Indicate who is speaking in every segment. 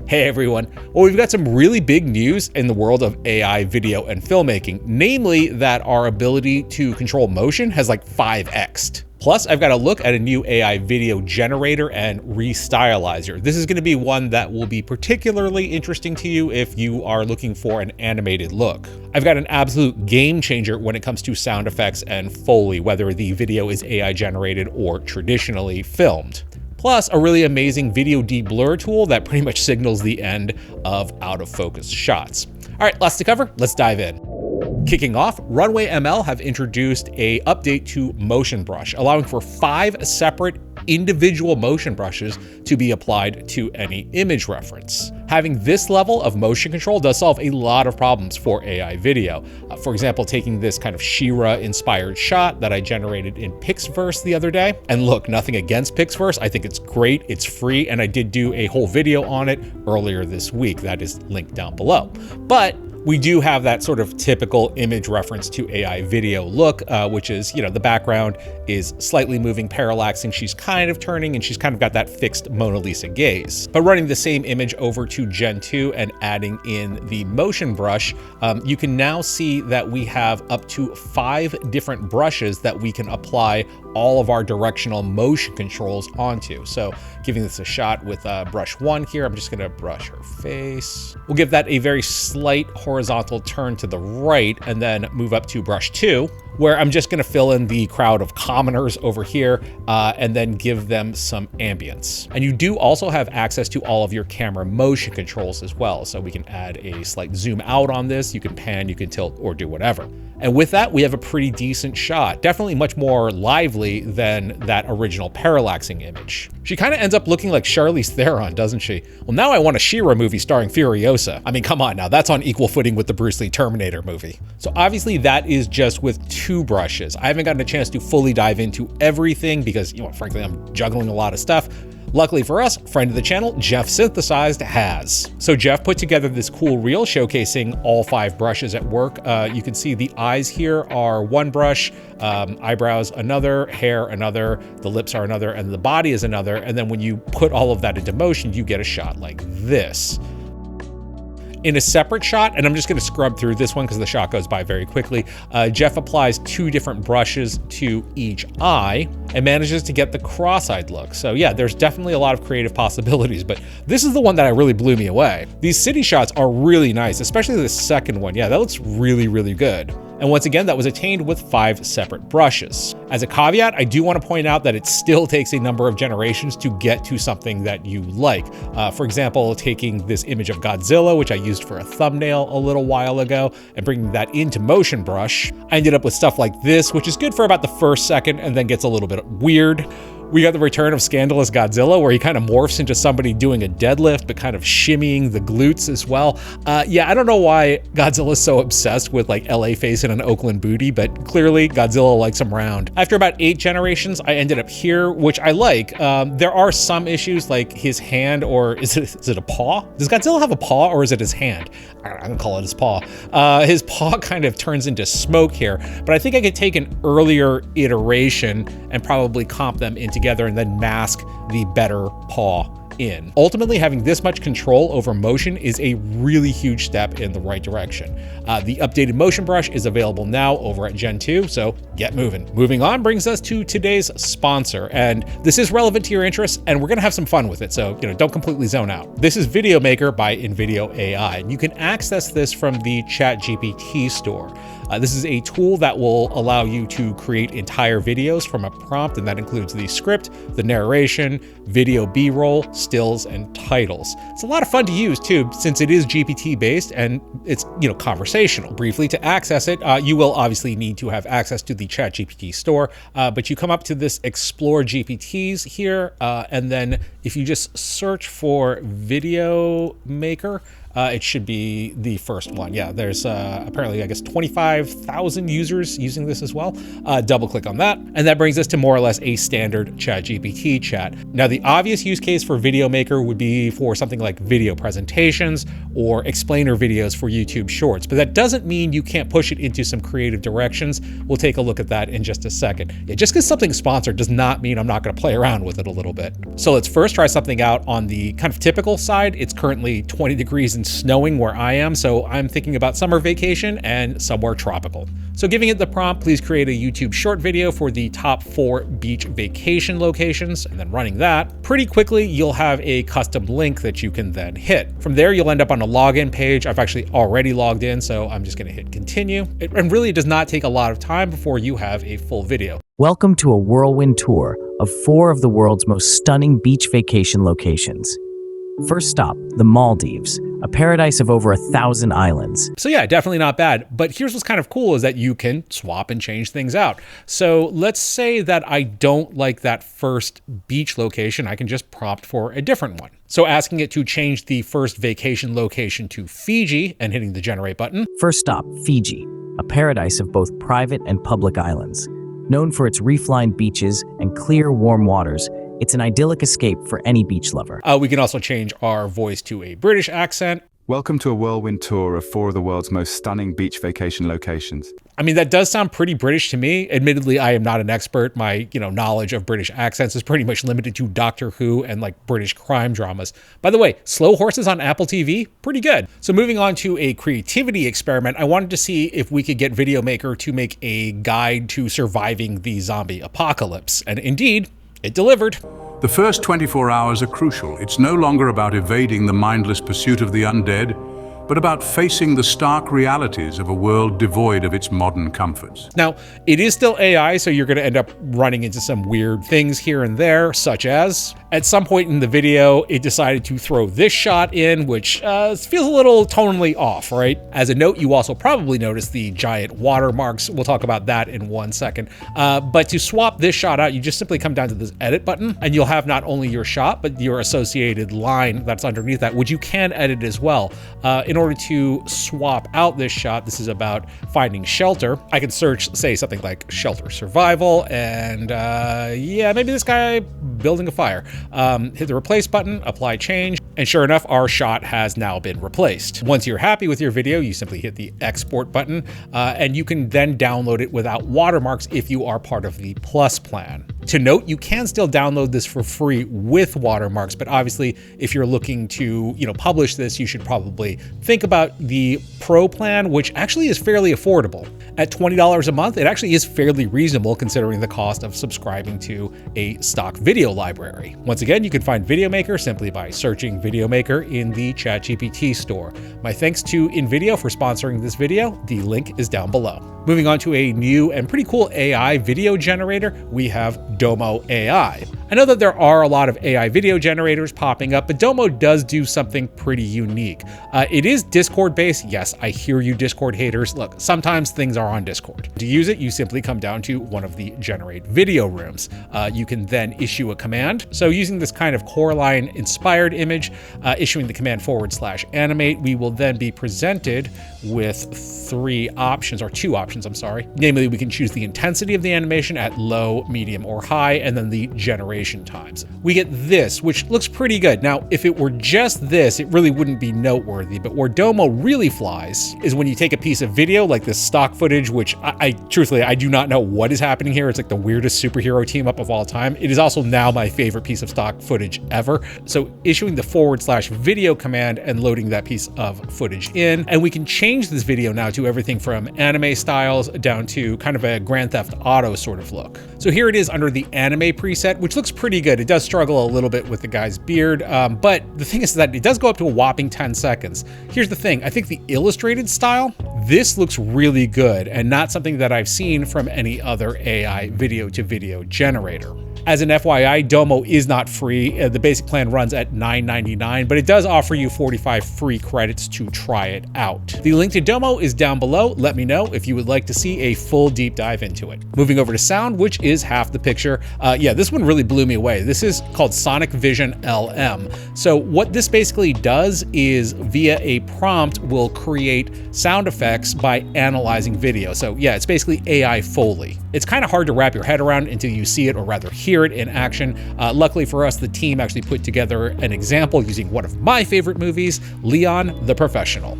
Speaker 1: Hey everyone. Well, we've got some really big news in the world of AI video and filmmaking, namely that our ability to control motion has like 5x'd. Plus, I've got a look at a new AI video generator and restylizer. This is going to be one that will be particularly interesting to you if you are looking for an animated look. I've got an absolute game changer when it comes to sound effects and Foley, whether the video is AI generated or traditionally filmed. Plus, a really amazing video deblur tool that pretty much signals the end of out of focus shots. All right, lots to cover. Let's dive in. Kicking off, Runway ML have introduced an update to Motion Brush, allowing for 5 separate individual motion brushes to be applied to any image reference. Having this level of motion control does solve a lot of problems for AI video. For example, taking this kind of She-Ra inspired shot that I generated in Pixverse the other day. And look, nothing against Pixverse. I think it's great, it's free, and I did do a whole video on it earlier this week. That is linked down below. But we do have that sort of typical image reference to AI video look, which is, the background is slightly moving, parallaxing, she's kind of turning, and she's kind of got that fixed Mona Lisa gaze. But running the same image over to Gen 2 and adding in the motion brush, you can now see that we have up to 5 different brushes that we can apply all of our directional motion controls onto. So giving this a shot with brush 1 here, I'm just gonna brush her face. We'll give that a very slight horizontal turn to the right and then move up to brush 2, where I'm just gonna fill in the crowd of commoners over here and then give them some ambience. And you do also have access to all of your camera motion controls as well. So we can add a slight zoom out on this, you can pan, you can tilt, or do whatever. And with that, we have a pretty decent shot. Definitely much more lively than that original parallaxing image. She kind of ends up looking like Charlize Theron, doesn't she? Well, now I want a She-Ra movie starring Furiosa. I mean, come on now, that's on equal footing with the Bruce Lee Terminator movie. So obviously that is just with 2 brushes. I haven't gotten a chance to fully dive into everything because, frankly, I'm juggling a lot of stuff. Luckily for us, friend of the channel, Jeff Synthesized has. So Jeff put together this cool reel showcasing all 5 brushes at work. You can see the eyes here are 1 brush, eyebrows another, hair another, the lips are another, and the body is another. And then when you put all of that into motion, you get a shot like this. In a separate shot, and I'm just going to scrub through this one because the shot goes by very quickly, Jeff applies 2 different brushes to each eye and manages to get the cross-eyed look. So yeah, there's definitely a lot of creative possibilities, but this is the one that really blew me away. These city shots are really nice, especially the second one. Yeah, that looks really, really good. And once again, that was attained with 5 separate brushes. As a caveat, I do want to point out that it still takes a number of generations to get to something that you like. For example, taking this image of Godzilla, which I used for a thumbnail a little while ago, and bringing that into Motion Brush, I ended up with stuff like this, which is good for about the first second and then gets a little bit weird. We got the return of Scandalous Godzilla, where he kind of morphs into somebody doing a deadlift, but kind of shimmying the glutes as well. Yeah, I don't know why Godzilla's so obsessed with like LA face and an Oakland booty, but clearly Godzilla likes him round. After about 8 generations, I ended up here, which I like. There are some issues like his hand, or is it a paw? Does Godzilla have a paw or is it his hand? I'm gonna call it his paw. His paw kind of turns into smoke here, but I think I could take an earlier iteration and probably comp them in together and then mask the better paw in. Ultimately, having this much control over motion is a really huge step in the right direction. The updated motion brush is available now over at Gen 2, so get moving. Moving on brings us to today's sponsor, and this is relevant to your interests, and we're gonna have some fun with it, so don't completely zone out. This is VideoMaker by Invideo AI, and you can access this from the Chat GPT store. This is a tool that will allow you to create entire videos from a prompt, and that includes the script, the narration, video B-roll, stills, and titles. It's a lot of fun to use too, since it is GPT based and it's conversational. Briefly, to access it, you will obviously need to have access to the Chat GPT store, but you come up to this Explore GPTs here, and then if you just search for VideoMaker, It should be the first one. Yeah, there's apparently, I guess, 25,000 users using this as well. Double click on that. And that brings us to more or less a standard Chat GPT chat. Now, the obvious use case for VideoMaker would be for something like video presentations or explainer videos for YouTube Shorts, but that doesn't mean you can't push it into some creative directions. We'll take a look at that in just a second. Yeah, just because something's sponsored does not mean I'm not going to play around with it a little bit. So let's first try something out on the kind of typical side. It's currently 20 degrees and snowing where I am, so I'm thinking about summer vacation and somewhere tropical. So giving it the prompt, please create a YouTube short video for the top 4 beach vacation locations, and then running that. Pretty quickly, you'll have a custom link that you can then hit. From there, you'll end up on a login page. I've actually already logged in, so I'm just gonna hit continue. And really, it does not take a lot of time before you have a full video.
Speaker 2: Welcome to a whirlwind tour of 4 of the world's most stunning beach vacation locations. First stop, the Maldives, a paradise of over 1,000 islands.
Speaker 1: So yeah, definitely not bad. But here's what's kind of cool is that you can swap and change things out. So let's say that I don't like that first beach location. I can just prompt for a different one. So asking it to change the first vacation location to Fiji and hitting the generate button.
Speaker 2: First stop, Fiji, a paradise of both private and public islands. Known for its reef-lined beaches and clear, warm waters, it's an idyllic escape for any beach lover.
Speaker 1: We can also change our voice to a British accent.
Speaker 3: Welcome to a whirlwind tour of 4 of the world's most stunning beach vacation locations.
Speaker 1: I mean, that does sound pretty British to me. Admittedly, I am not an expert. My, knowledge of British accents is pretty much limited to Doctor Who and like British crime dramas. By the way, Slow Horses on Apple TV, pretty good. So moving on to a creativity experiment, I wanted to see if we could get VideoMaker to make a guide to surviving the zombie apocalypse. And indeed, it delivered.
Speaker 4: The first 24 hours are crucial. It's no longer about evading the mindless pursuit of the undead, but about facing the stark realities of a world devoid of its modern comforts.
Speaker 1: Now, it is still AI, so you're going to end up running into some weird things here and there, such as at some point in the video, it decided to throw this shot in, which feels a little tonally off, right? As a note, you also probably noticed the giant watermarks. We'll talk about that in 1 second. But to swap this shot out, you just simply come down to this edit button, and you'll have not only your shot, but your associated line that's underneath that, which you can edit as well. In order to swap out this shot, this is about finding shelter. I can search, say, something like shelter survival, and yeah, maybe this guy building a fire. Hit the replace button, apply change, and sure enough, our shot has now been replaced. Once you're happy with your video, you simply hit the export button, and you can then download it without watermarks if you are part of the Plus plan. To note, you can still download this for free with watermarks, but obviously, if you're looking to, publish this, you should probably think about the Pro plan, which actually is fairly affordable. At $20 a month, it actually is fairly reasonable considering the cost of subscribing to a stock video library. Once again, you can find VideoMaker simply by searching VideoMaker in the Chat GPT store. My thanks to Invideo for sponsoring this video. The link is down below. Moving on to a new and pretty cool AI video generator, we have Domo AI. I know that there are a lot of AI video generators popping up, but Domo does do something pretty unique. It is Discord based. Yes, I hear you Discord haters. Look, sometimes things are on Discord. To use it, you simply come down to one of the generate video rooms. You can then issue a command. So using this kind of Coraline inspired image, issuing the command /animate, we will then be presented with 2 options, I'm sorry. Namely, we can choose the intensity of the animation at low, medium, or high, and then the generation times. We get this, which looks pretty good. Now, if it were just this, it really wouldn't be noteworthy, but where Domo really flies is when you take a piece of video like this stock footage, which truthfully, I do not know what is happening here. It's like the weirdest superhero team up of all time. It is also now my favorite piece of stock footage ever. So issuing the /video command and loading that piece of footage in, and we can change this video now to everything from anime styles down to kind of a Grand Theft Auto sort of look. So here it is under the anime preset, which looks pretty good. It does struggle a little bit with the guy's beard, but the thing is that it does go up to a whopping 10 seconds. Here's the thing, I think the illustrated style, this looks really good and not something that I've seen from any other AI video to video generator. As an FYI, Domo is not free. The basic plan runs at $9.99, but it does offer you 45 free credits to try it out. The link to Domo is down below. Let me know if you would like to see a full deep dive into it. Moving over to sound, which is half the picture. Yeah, this one really blew me away. This is called Sonic Vision LM. So what this basically does is via a prompt will create sound effects by analyzing video. So yeah, it's basically AI Foley. It's kind of hard to wrap your head around until you see it, or rather hear it in action. Luckily for us, the team actually put together an example using one of my favorite movies, Leon the Professional.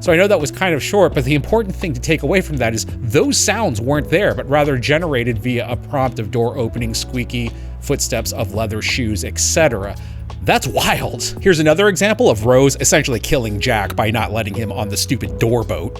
Speaker 1: So I know that was kind of short, but the important thing to take away from that is those sounds weren't there, but rather generated via a prompt of door opening, squeaky, footsteps of leather shoes, etc. That's wild. Here's another example of Rose essentially killing Jack by not letting him on the stupid door boat.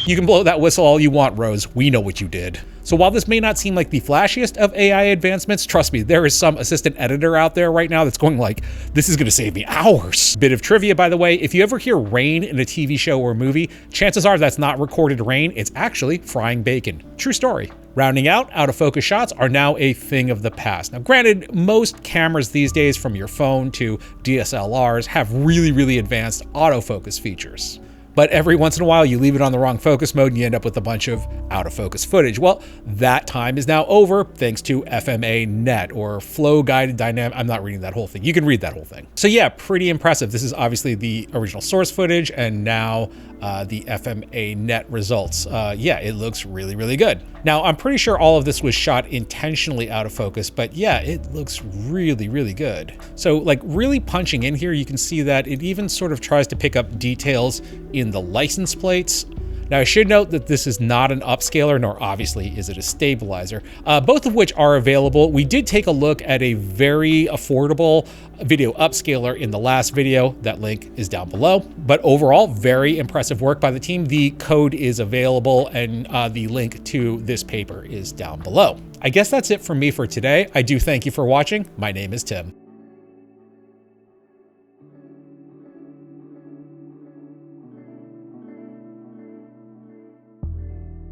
Speaker 1: You can blow that whistle all you want, Rose. We know what you did. So while this may not seem like the flashiest of AI advancements, trust me, there is some assistant editor out there right now that's going like, this is gonna save me hours. Bit of trivia, by the way, if you ever hear rain in a TV show or movie, chances are that's not recorded rain, it's actually frying bacon. True story. Rounding out of focus shots are now a thing of the past. Now granted, most cameras these days, from your phone to DSLRs, have really advanced autofocus features. But every once in a while you leave it on the wrong focus mode and you end up with a bunch of out of focus footage. Well, that time is now over thanks to FMA Net, or flow guided dynamic. I'm not reading that whole thing. You can read that whole thing. So yeah, pretty impressive. This is obviously the original source footage and now the FMA Net results. Yeah, it looks really good. Now, I'm pretty sure all of this was shot intentionally out of focus, but yeah, it looks really good. So like really punching in here, you can see that it even sort of tries to pick up details in the license plates. Now, I should note that this is not an upscaler, nor obviously is it a stabilizer, both of which are available. We did take a look at a very affordable video upscaler in the last video. That link is down below. But overall, very impressive work by the team. The code is available, and the link to this paper is down below. I guess that's it from me for today. I do thank you for watching. My name is Tim.